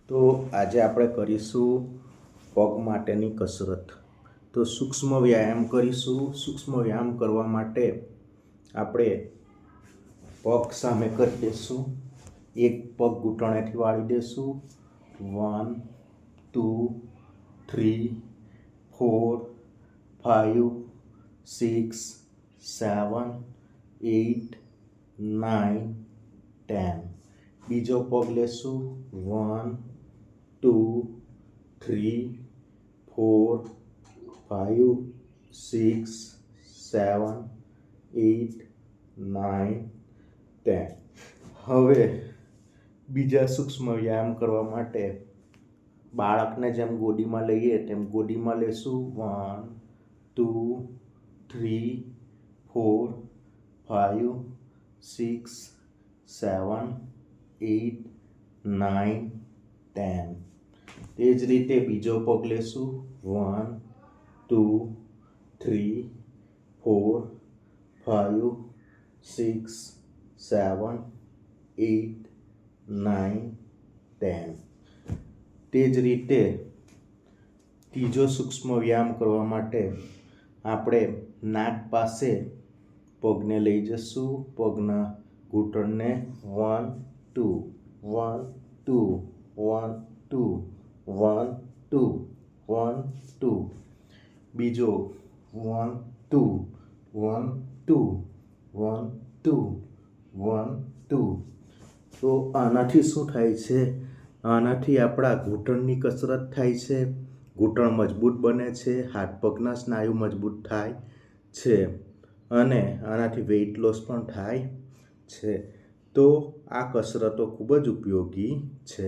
તો આજે આપણે કરીશું પગ માટેની કસરત. તો સૂક્ષ્મ વ્યાયામ કરીશું. સૂક્ષ્મ વ્યાયામ કરવા માટે આપણે પગ સામે કરી દઈશું. એક પગ ઘૂંટણેથી વાળી દઈશું. 1 2 3 4 5 6 7 8 9 10. બીજો પગ લેશું. 1 2 3 4 5 6 7 8 9 10. હવે બીજા સૂક્ષ્મ વ્યાયામ કરવા માટે બાળકને જેમ ગોદીમાં લઈએ તેમ ગોદીમાં લેશું. 1 2 3 4 5 6 7 8 9 10. તે જ રીતે બીજો પગ લેશું. 1 2 3 4 5 6 7 8 9 10. તે જ રીતે ત્રીજો સૂક્ષ્મ વ્યાયામ કરવા માટે આપણે નાક પાસે પગને લઈ જશું. પગના ઘૂંટણને 1 2 1 2 1 2 1 2 1 2. બીજો 1 2 1 2 1 2 1 2. તો આનાથી શું થાય છે? આનાથી આપણા ઘૂંટણની કસરત થાય છે, ઘૂંટણ મજબૂત બને છે, હાથ પગના સ્નાયુ મજબૂત થાય છે અને આનાથી વેઇટ લોસ પણ થાય છે. તો આ કસરતો ખૂબ જ ઉપયોગી છે.